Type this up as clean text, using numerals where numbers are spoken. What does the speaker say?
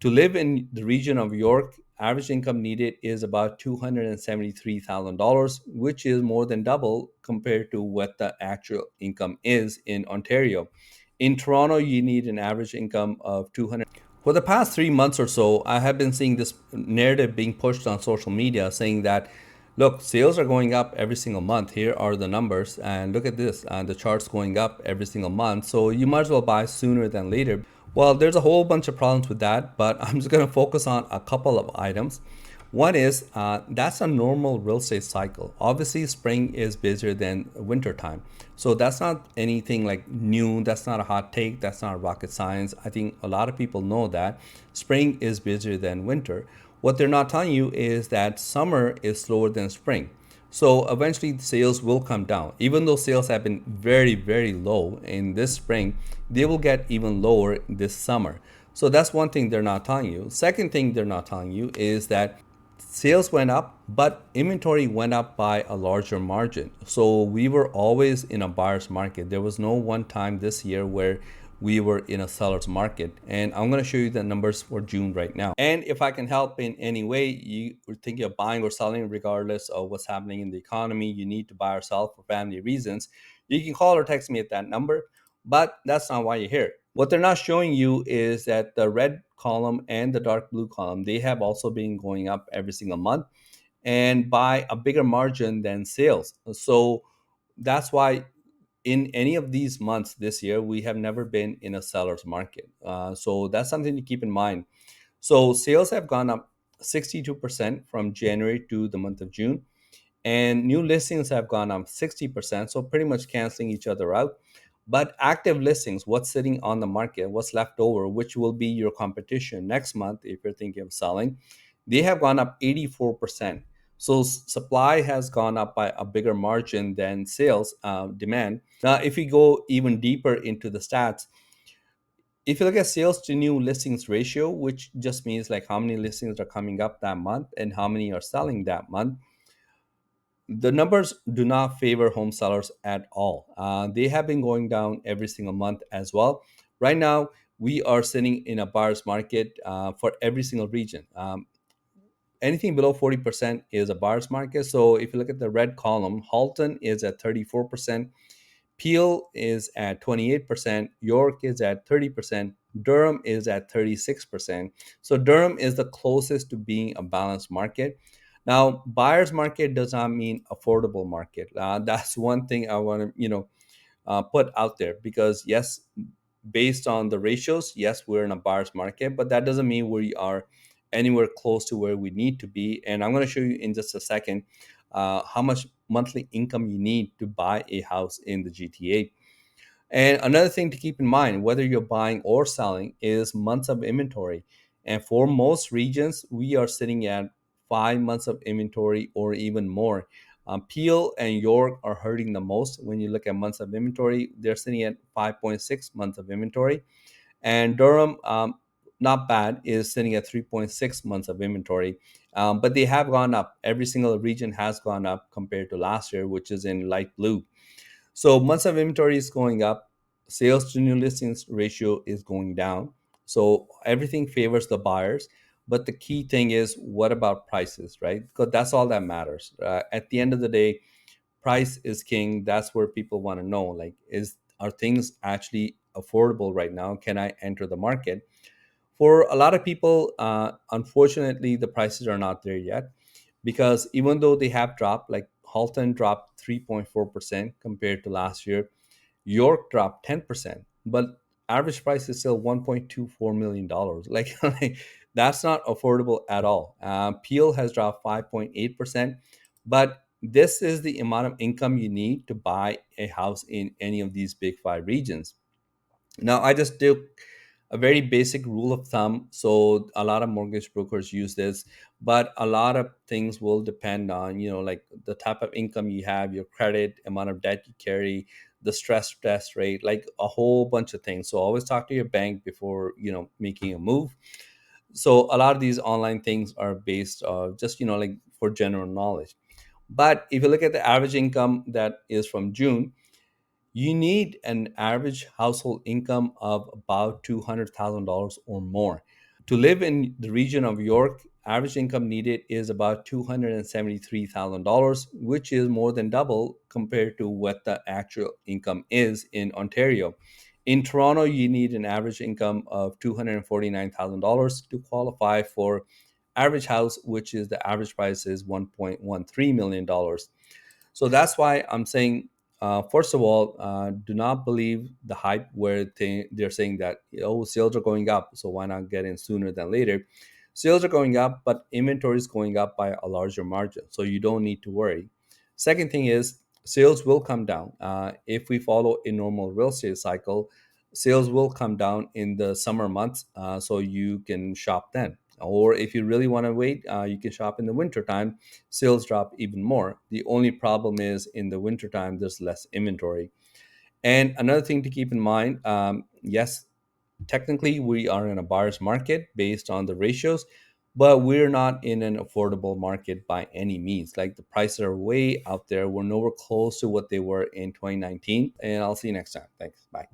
To live in the region of York, average income needed is about $273,000, which is more than double compared to what the actual income is in Ontario. In Toronto, you need an average income of 200. For the past 3 months or so, I have been seeing this narrative being pushed on social media saying that, look, sales are going up every single month. Here are the numbers, and look at this, and the chart's going up every single month. So you might as well buy sooner than later. Well, there's a whole bunch of problems with that, but I'm just going to focus on a couple of items. One is that's a normal real estate cycle. Obviously, spring is busier than winter time. So that's not anything like new. That's not a hot take. That's not rocket science. I think a lot of people know that spring is busier than winter. What they're not telling you is that summer is slower than spring. So eventually sales will come down. Even though sales have been very, very low in this spring, they will get even lower this summer. So that's one thing they're not telling you. Second thing they're not telling you is that sales went up, but inventory went up by a larger margin. So we were always in a buyer's market. There was no one time this year where we were in a seller's market. And I'm going to show you the numbers for June right now. And if I can help in any way, you are thinking of buying or selling, regardless of what's happening in the economy, you need to buy or sell for family reasons, you can call or text me at that number. But that's not why you're here. What they're not showing you is that the red column and the dark blue column, they have also been going up every single month and by a bigger margin than sales. So that's why in any of these months this year, we have never been in a seller's market. So that's something to keep in mind. So sales have gone up 62% from January to the month of June, and new listings have gone up 60%. So pretty much canceling each other out. But active listings, what's sitting on the market, what's left over, which will be your competition next month if you're thinking of selling, they have gone up 84%. So supply has gone up by a bigger margin than sales demand. Now, if we go even deeper into the stats, if you look at sales to new listings ratio, which just means like how many listings are coming up that month and how many are selling that month, the numbers do not favor home sellers at all. They have been going down every single month as well. Right now, we are sitting in a buyer's market for every single region. Anything below 40% is a buyer's market. So if you look at the red column, Halton is at 34%, Peel is at 28%, York is at 30%, Durham is at 36%. So Durham is the closest to being a balanced market. Now, buyer's market does not mean affordable market. That's one thing I want to, put out there, because yes, based on the ratios, yes, we're in a buyer's market, but that doesn't mean we are anywhere close to where we need to be. And I'm going to show you in just a second how much monthly income you need to buy a house in the GTA. And another thing to keep in mind, whether you're buying or selling, is months of inventory. And for most regions, we are sitting at 5 months of inventory or even more. Peel and York are hurting the most when you look at months of inventory. They're sitting at 5.6 months of inventory. And Durham, not bad, is sitting at 3.6 months of inventory. But they have gone up. Every single region has gone up compared to last year, which is in light blue. So months of inventory is going up, sales to new listings ratio is going down. So everything favors the buyers. But the key thing is, what about prices, right? Because that's all that matters. At the end of the day, price is king. That's where people want to know, like, are things actually affordable right now? Can I enter the market? For a lot of people, unfortunately, the prices are not there yet, because even though they have dropped, like Halton dropped 3.4% compared to last year, York dropped 10%, but average price is still $1.24 million. Like that's not affordable at all. Peel has dropped 5.8%, but this is the amount of income you need to buy a house in any of these big five regions. Now, I just took a very basic rule of thumb. So a lot of mortgage brokers use this, but a lot of things will depend on, like the type of income you have, your credit, amount of debt you carry, the stress test rate, like a whole bunch of things. So always talk to your bank before, making a move. So a lot of these online things are based just, like for general knowledge. But if you look at the average income that is from June, you need an average household income of about $200,000 or more. To live in the region of York, average income needed is about $273,000, which is more than double compared to what the actual income is in Ontario. In Toronto, you need an average income of $249,000 to qualify for average house, which is the average price is $1.13 million. So that's why I'm saying, first of all, do not believe the hype where they're saying that, oh, sales are going up, so why not get in sooner than later? Sales are going up, but inventory is going up by a larger margin, so you don't need to worry. Second thing is sales will come down. If we follow a normal real estate cycle, sales will come down in the summer months, so you can shop then. Or if you really want to wait, you can shop in the winter time. Sales drop even more. The only problem is in the wintertime, there's less inventory. And another thing to keep in mind, yes, technically we are in a buyer's market based on the ratios, but we're not in an affordable market by any means. Like the prices are way out there. We're nowhere close to what they were in 2019. And I'll see you next time. Thanks. Bye.